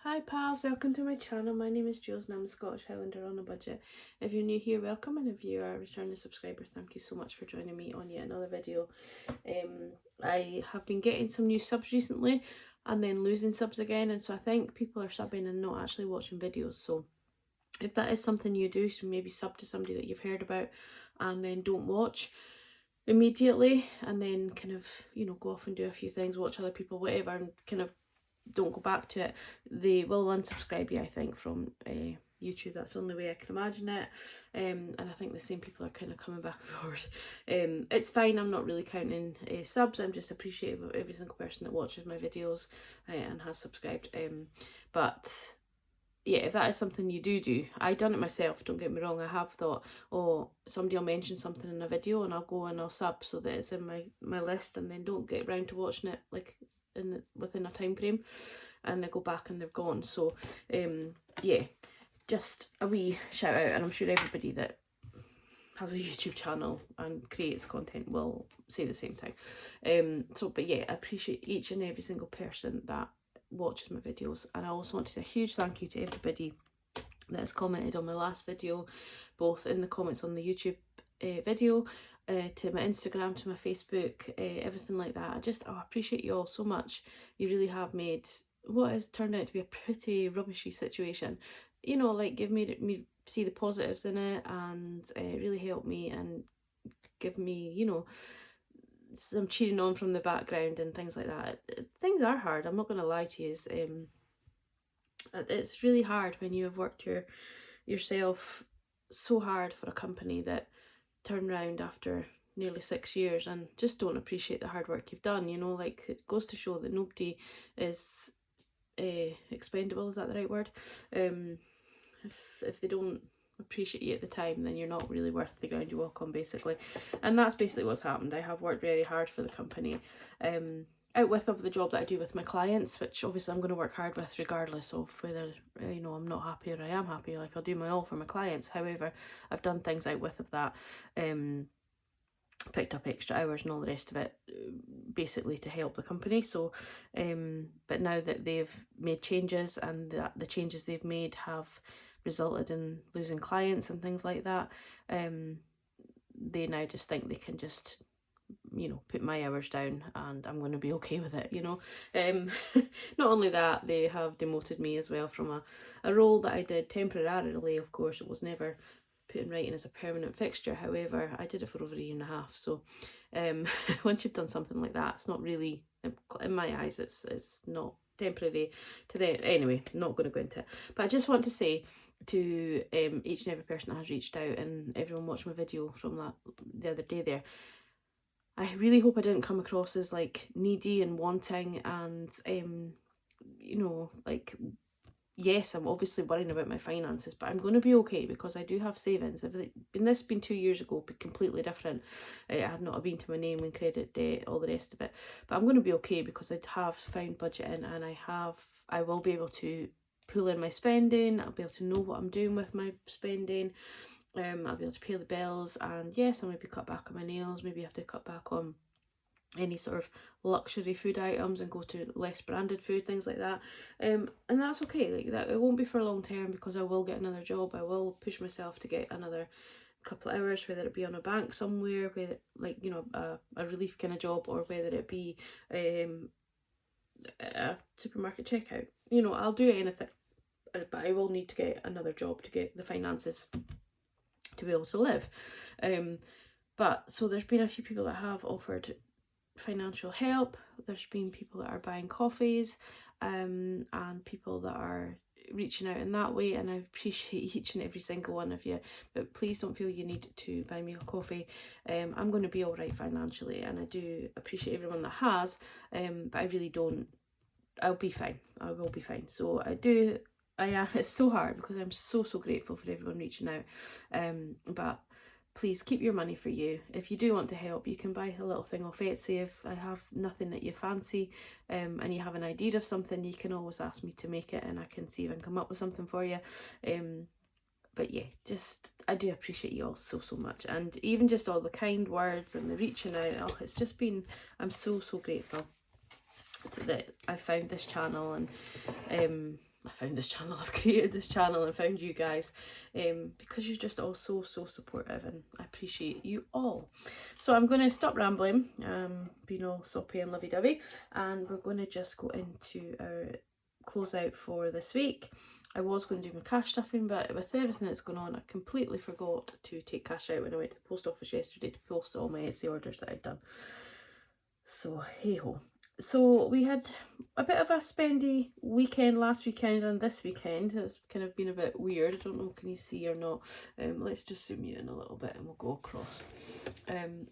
Hi pals, welcome to my channel. My name is Julz and I'm a Scottish Highlander on a budget. If you're new here, welcome, and if you are a returning subscriber, thank you so much for joining me on yet another video. I have been getting some new subs recently and then losing subs again, and so I think people are subbing and not actually watching videos. So if that is something you do, so maybe sub to somebody that you've heard about and then don't watch immediately, and then kind of, go off and do a few things, watch other people, whatever, and kind of don't go back to it, they will unsubscribe you, I think, from YouTube. That's the only way I can imagine it. And I think the same people are kind of coming back and forward. It's fine, I'm not really counting subs, I'm just appreciative of every single person that watches my videos and has subscribed. But yeah, if that is something you do, I done it myself, don't get me wrong. I have thought, oh, somebody will mention something in a video and I'll go and I'll sub so that it's in my list, and then don't get round to watching it like within a time frame, and they go back and they're gone. So yeah, just a wee shout out, and I'm sure everybody that has a YouTube channel and creates content will say the same thing. But yeah, I appreciate each and every single person that watches my videos, and I also want to say a huge thank you to everybody that has commented on my last video, both in the comments on the YouTube video, to my Instagram, to my Facebook, everything like that. I appreciate you all so much. You really have made what has turned out to be a pretty rubbishy situation, give me see the positives in it, and really help me and give me, some cheering on from the background and things like that. Things are hard, I'm not going to lie to you. It's really hard when you have worked yourself so hard for a company that turn around after nearly 6 years and just don't appreciate the hard work you've done. Like, it goes to show that nobody is expendable, is that the right word? If they don't appreciate you at the time, then you're not really worth the ground you walk on, basically. And that's basically what's happened. I have worked very hard for the company, out of the job that I do with my clients, which obviously I'm going to work hard with regardless of whether I'm not happy or I am happy. Like, I'll do my all for my clients. However, I've done things out of that, picked up extra hours and all the rest of it, basically to help the company. So but now that they've made changes, and that the changes they've made have resulted in losing clients and things like that, they now just think they can just put my hours down and I'm going to be okay with it. Not only that, they have demoted me as well from a role that I did temporarily. Of course, it was never put in writing as a permanent fixture. However, I did it for over a year and a half. So once you've done something like that, it's not really, in my eyes, it's not temporary to them. Anyway, not going to go into it. But I just want to say to each and every person that has reached out and everyone watched my video from that the other day there, I really hope I didn't come across as like needy and wanting, and like, yes, I'm obviously worrying about my finances, but I'm going to be okay because I do have savings. If this been 2 years ago, it'd be completely different. I had not been to my name and credit debt, all the rest of it. But I'm going to be okay because I have found budgeting, and I will be able to pull in my spending. I'll be able to know what I'm doing with my spending. I'll be able to pay the bills, and yes, I'll maybe cut back on my nails, maybe have to cut back on any sort of luxury food items and go to less branded food, things like that. And that's okay. Like, that it won't be for long term, because I will get another job. I will push myself to get another couple of hours, whether it be on a bank somewhere, whether a relief kind of job, or whether it be a supermarket checkout. I'll do anything, but I will need to get another job to get the finances to be able to live. But so there's been a few people that have offered financial help. There's been people that are buying coffees, and people that are reaching out in that way, and I appreciate each and every single one of you. But please don't feel you need to buy me a coffee. I'm going to be all right financially, and I do appreciate everyone that has, but I really don't. I'll be fine. I will be fine. So it's so hard because I'm so grateful for everyone reaching out, but please keep your money for you. If you do want to help, you can buy a little thing off Etsy. If I have nothing that you fancy, and you have an idea of something, you can always ask me to make it, and I can see if I can come up with something for you. But yeah, I do appreciate you all so much, and even just all the kind words and the reaching out. It's just been, I'm so grateful that I found this channel, and I found this channel, I've created this channel and found you guys, because you're just all so supportive, and I appreciate you all. So I'm going to stop rambling, being all soppy and lovey-dovey, and we're going to just go into our closeout for this week. I was going to do my cash stuffing, but with everything that's going on, I completely forgot to take cash out when I went to the post office yesterday to post all my Etsy orders that I'd done. So hey ho. So we had a bit of a spendy weekend last weekend and this weekend. It's kind of been a bit weird. I don't know, can you see or not? Let's just zoom you in a little bit and we'll go across.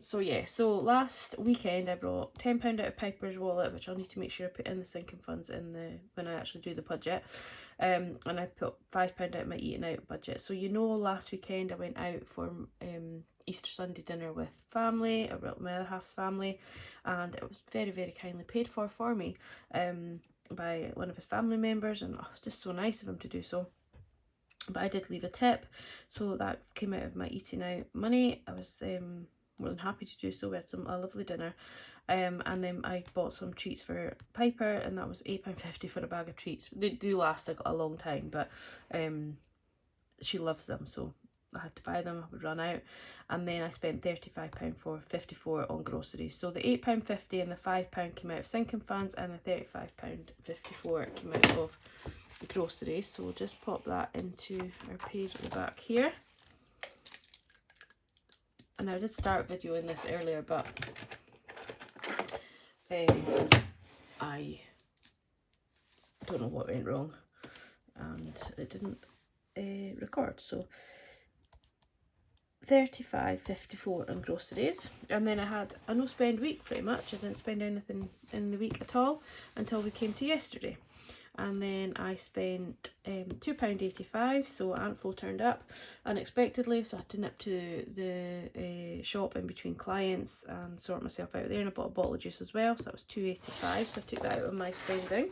So yeah, so last weekend I brought £10 out of Piper's wallet, which I'll need to make sure I put in the sinking funds when I actually do the budget. And I put £5 out of my eating out budget. So you know, last weekend I went out for Easter Sunday dinner with family, my other half's family, and it was very kindly paid for me by one of his family members, and it was just so nice of him to do so. But I did leave a tip, so that came out of my eating out money. I was more than happy to do so. We had a lovely dinner, and then I bought some treats for Piper, and that was £8.50 for a bag of treats. They do last a long time, but she loves them, so I had to buy them. I would run out, and then I spent £35 for 54 on groceries. So the £8.50 and the £5 came out of sinking funds, and the £35.54 came out of the groceries. So we'll just pop that into our page at the back here. And I did start videoing this earlier, but I don't know what went wrong, and it didn't record. So £35.54 on groceries, and then I had a no spend week pretty much. I didn't spend anything in the week at all until we came to yesterday, and then I spent £2.85. So Aunt Flo turned up unexpectedly, so I had to nip to the shop in between clients and sort myself out there, and I bought a bottle of juice as well, so that was £2.85. So I took that out of my spending.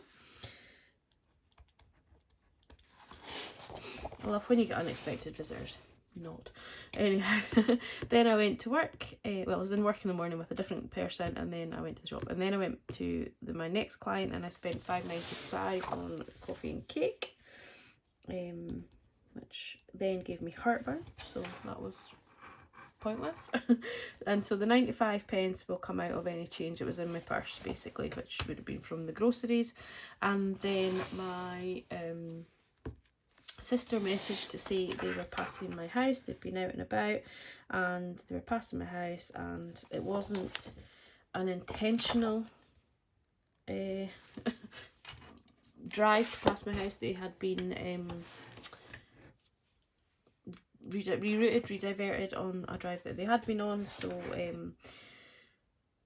I love when you get unexpected visitors. Not. Anyhow, then I went to work. Well, I was in work in the morning with a different person, and then I went to the shop, and then I went to my next client, and I spent £5.95 on coffee and cake, which then gave me heartburn, so that was pointless. And so the 95p will come out of any change that was in my purse, basically, which would have been from the groceries. And then my sister messaged to say they were passing my house. They've been out and about, and they were passing my house, and it wasn't an intentional drive to pass my house. They had been rediverted on a drive that they had been on, so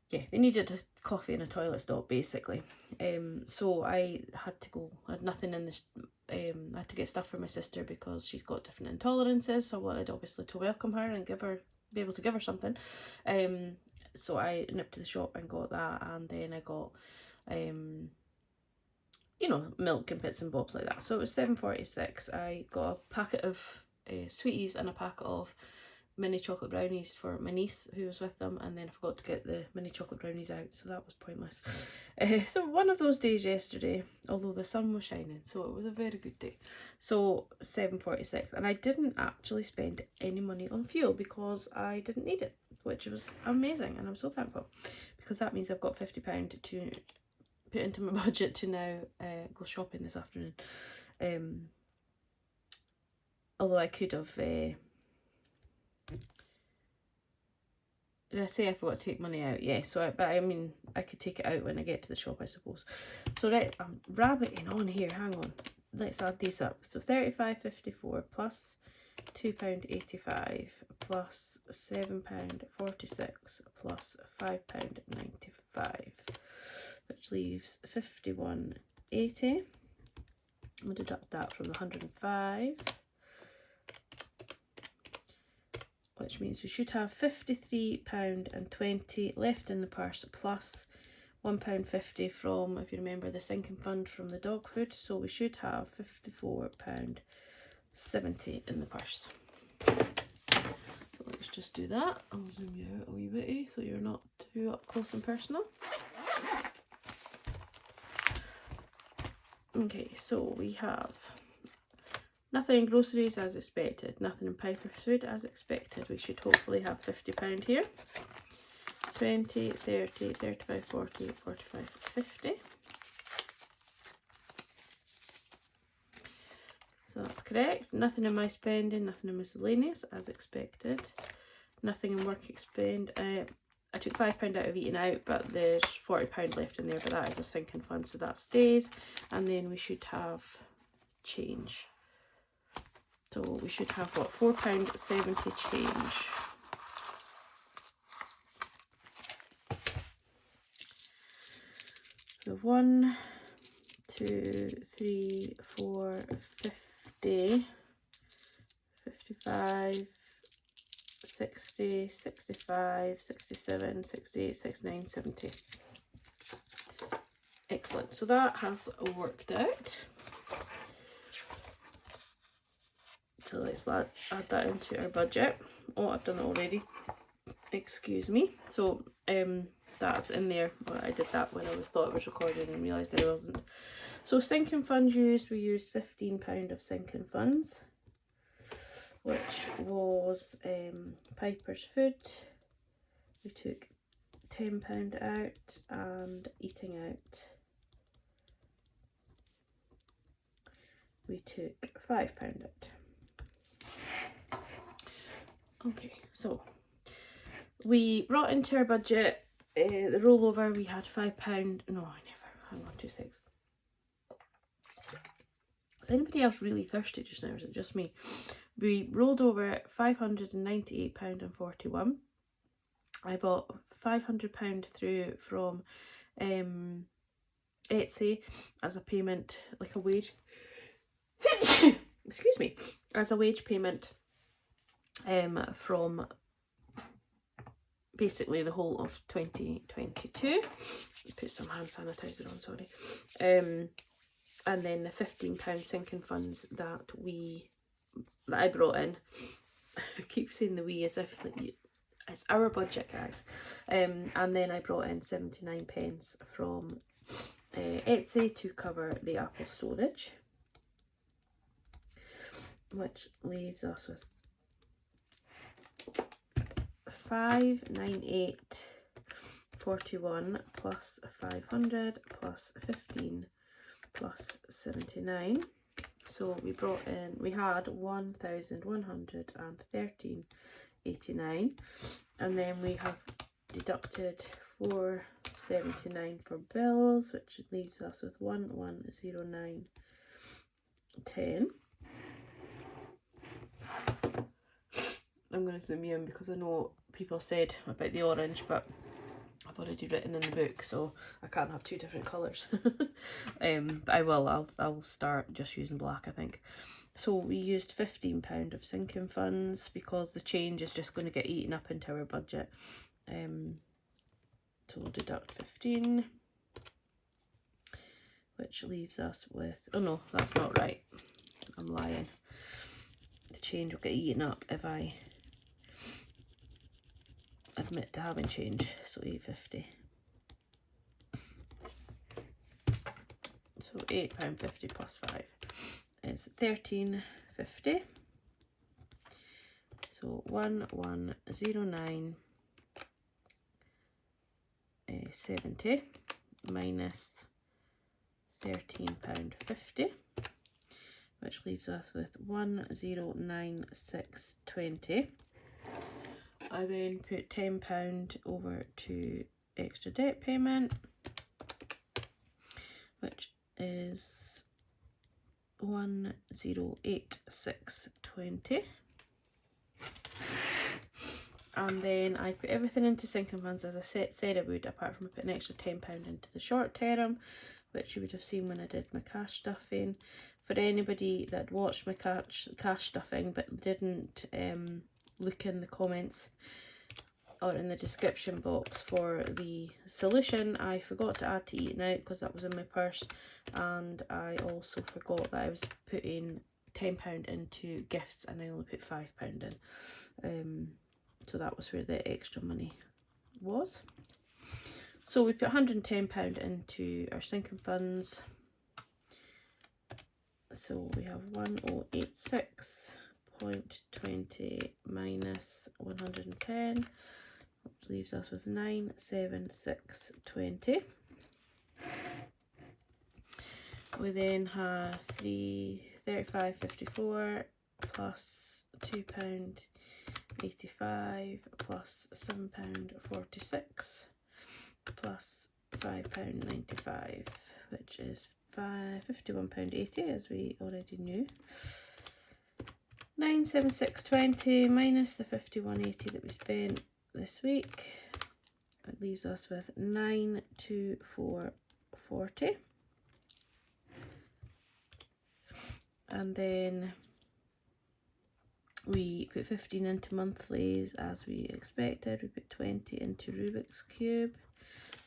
yeah, they needed a coffee and a toilet stop, basically. So I had to go. I had nothing in this. I had to get stuff for my sister because she's got different intolerances, so I wanted obviously to welcome her and be able to give her something. So I nipped to the shop and got that, and then I got you know, milk and bits and bobs like that. So it was £7.46. I got a packet of sweeties and a packet of mini chocolate brownies for my niece who was with them, and then I forgot to get the mini chocolate brownies out, so that was pointless. So one of those days yesterday, although the sun was shining, so it was a very good day. So £7.46, and I didn't actually spend any money on fuel because I didn't need it, which was amazing, and I'm so thankful, because that means I've got £50 to put into my budget to now go shopping this afternoon. Although I could have did I say I forgot to take money out? Yeah, so but I mean, I could take it out when I get to the shop, I suppose. So right, I'm rabbiting on here, hang on. Let's add these up. So £35.54 plus £2.85 plus £7.46 plus £5.95, which leaves £51.80. We'll deduct that from the 105. Which means we should have £53.20 left in the purse, plus £1.50 from, if you remember, the sinking fund from the dog food. So we should have £54.70 in the purse. So let's just do that. I'll zoom you out a wee bit so you're not too up close and personal. Okay, so we have nothing in groceries as expected, nothing in Piper's food as expected. We should hopefully have £50 here. 20, 30, 35, 40, 45, 50. So that's correct. Nothing in my spending, nothing in miscellaneous as expected. Nothing in work expend. I took £5 out of eating out, but there's £40 left in there, but that is a sinking fund, so that stays. And then we should have change. So we should have what, £4.70 change. So 1, 2, 3, 4, 50, 55, 60, 65, 67, 68, 69, 70. Excellent. So that has worked out. So let's add that into our budget. Oh, I've done it already. Excuse me. So that's in there. Well, I did that when I thought it was recorded and realised it wasn't. So sinking funds used, we used £15 of sinking funds, which was Piper's food. We took £10 out, and eating out we took £5 out. Okay, so we brought into our budget the rollover. We had £5. No, I never. Hang on 2 seconds. Is anybody else really thirsty just now, or is it just me? We rolled over £598.41. I bought £500 through from Etsy as a payment, like a wage. Excuse me, as a wage payment from basically the whole of 2022. Put some hand sanitizer on, sorry. And then the £15 sinking funds that I brought in. I keep saying the we as if like, it's our budget, guys. And then I brought in 79 pence from Etsy to cover the Apple storage, which leaves us with £598.41 plus 500 plus 15 plus 79. So we brought in, we had 1,113.89, and then we have deducted 479 for bills, which leaves us with 1109.10. I'm going to zoom you in because I know people said about the orange, but I've already written in the book, so I can't have two different colours. But I will. I'll start just using black, I think. So we used £15 of sinking funds because the change is just going to get eaten up into our budget. So we'll deduct 15, which leaves us with, oh no, that's not right. I'm lying. The change will get eaten up if I admit to having change. So £8.50. So £8.50 plus 5 is £13.50. So 1109.70 minus £13.50, which leaves us with 1096.20. I then put £10 over to extra debt payment, which is 1086.20. And then I put everything into sinking funds as I said I would, apart from I put an extra £10 into the short term, which you would have seen when I did my cash stuffing. For anybody that watched my cash stuffing but didn't look in the comments or in the description box for the solution, I forgot to add to eating out because that was in my purse, and I also forgot that I was putting £10 into gifts and I only put £5 in. So that was where the extra money was. So we put £110 into our sinking funds, So we have 1086.20 minus 110, which leaves us with 976.20. We then have £35.54 plus £2.85 plus £7.46 plus £5.95, which is £51.80, as we already knew. 976.20 minus the 51.80 that we spent this week, it leaves us with 924.40. And then we put 15 into monthlies as we expected. We put 20 into Rubik's Cube,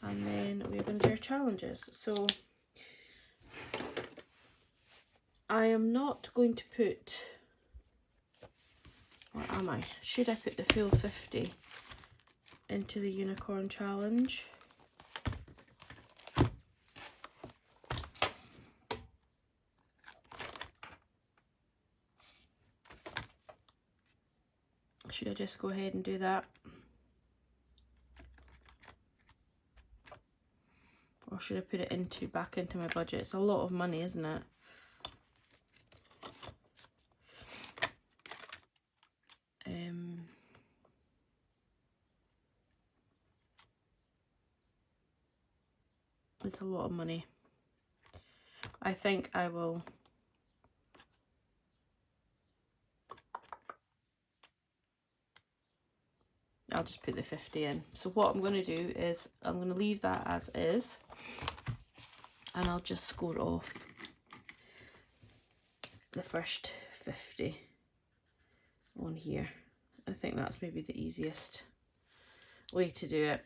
and then we're going to do our challenges. So I am not going to put, or am I? Should I put the full 50 into the unicorn challenge? Should I just go ahead and do that? Or should I put it back into my budget? It's a lot of money, isn't it? It's a lot of money. I think I will. I'll just put the 50 in. So what I'm going to do is I'm going to leave that as is, and I'll just score off the first 50 on here. I think that's maybe the easiest way to do it.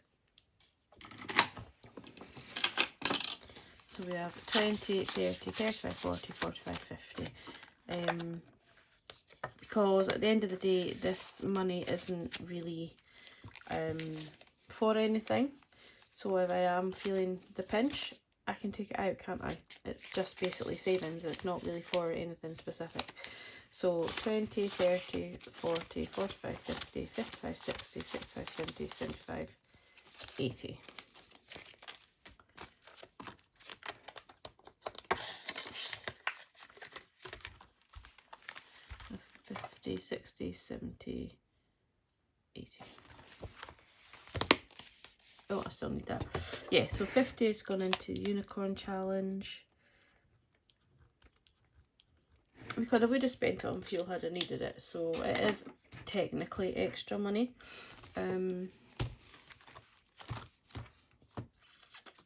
So we have 20, 30, 35, 40, 45, 50. Because at the end of the day, this money isn't really for anything. So if I am feeling the pinch, I can take it out, can't I? It's just basically savings. It's not really for anything specific. So 20, 30, 40, 45, 50, 55, 60, 65, 70, 75, 80. 50, 60, 70, 80. Oh, I still need that. Yeah, so 50 has gone into the unicorn challenge. Because I would have spent it on fuel had I needed it, so it is technically extra money.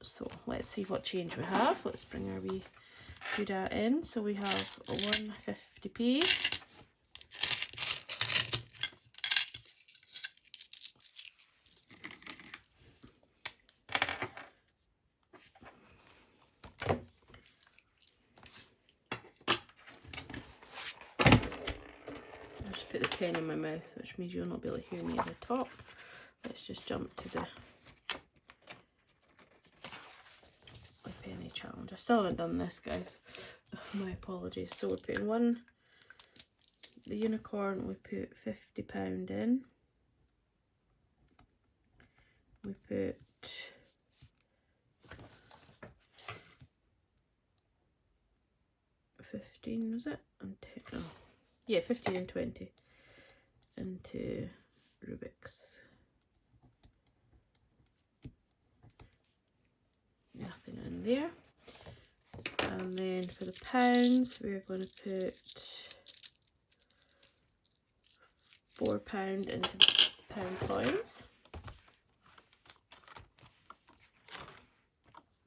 So let's see what change we have. Let's bring our wee doodad in. So we have 150p. Put the pen in my mouth, which means you'll not be able to hear me as I talk. Let's just jump to the penny challenge. I still haven't done this, guys. My apologies. So we're putting the unicorn, we put £50 in. We put 15, was it? And 10, oh. Yeah, 15 and 20 into Rubik's. Nothing in there. And then for the pounds, we're going to put £4 into pound coins.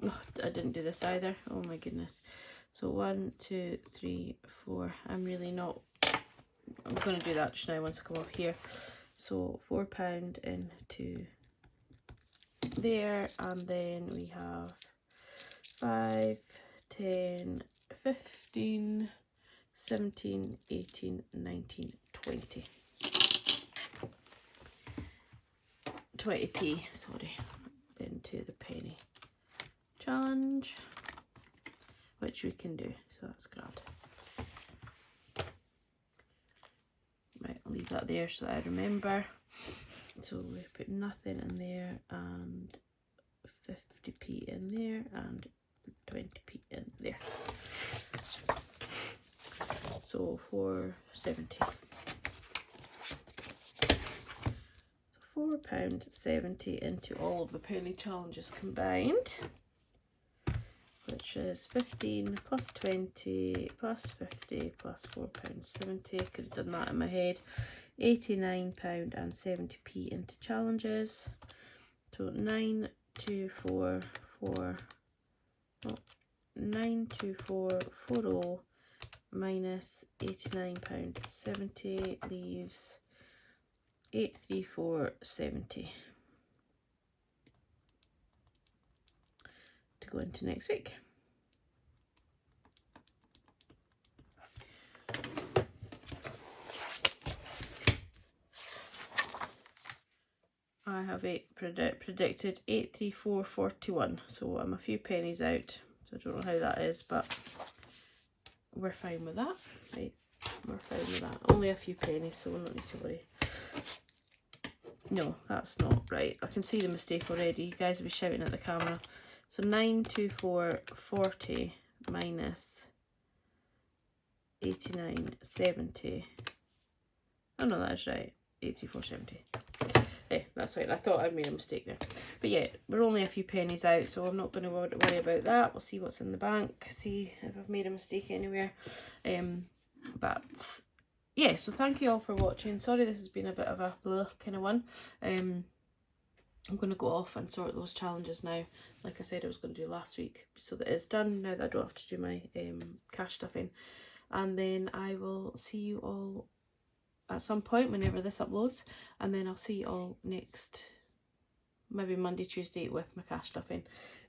Oh, I didn't do this either. Oh my goodness. So 1, 2, 3, 4. I'm going to do that just now once I come off here. So £4 into there, and then we have 5, 10, 15, 17, 18, 19, 20. 20p, sorry, into the penny challenge, which we can do, so that's grand. that there so that I remember. So we put nothing in there and 50p in there and 20p in there. So £4.70. So £4.70 into all of the penny challenges combined, which is 15 plus 20 plus 50 plus £4.70. Could have done that in my head. £89.70 into challenges. So 92440 minus £89.70 leaves £834.70 to go into next week. I have predicted 834.41, so I'm a few pennies out, so I don't know how that is, but we're fine with that. Right, we're fine with that. Only a few pennies, so we'll not need to worry. No, that's not right. I can see the mistake already. You guys will be shouting at the camera. So 924.40 minus 89.70. Oh no, that is right. 834.70. Yeah, that's right. I thought I'd made a mistake there. But yeah, we're only a few pennies out, so I'm not going to worry about that. We'll see what's in the bank, see if I've made a mistake anywhere. But yeah, so thank you all for watching. Sorry this has been a bit of a blah kind of one. I'm going to go off and sort those challenges now. Like I said I was going to do last week, so that it's done now that I don't have to do my cash stuffing. And then I will see you all at some point whenever this uploads, and then I'll see you all next, maybe Monday, Tuesday with my cash stuffing.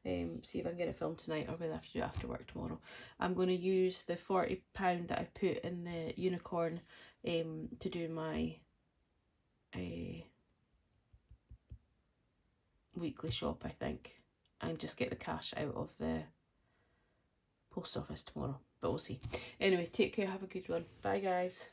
See if I can get it filmed tonight, or whether I have to do it after work tomorrow. I'm going to use the £40 that I've put in the unicorn to do my weekly shop, I think, and just get the cash out of the post office tomorrow, but we'll see. Anyway, take care, have a good one. Bye guys.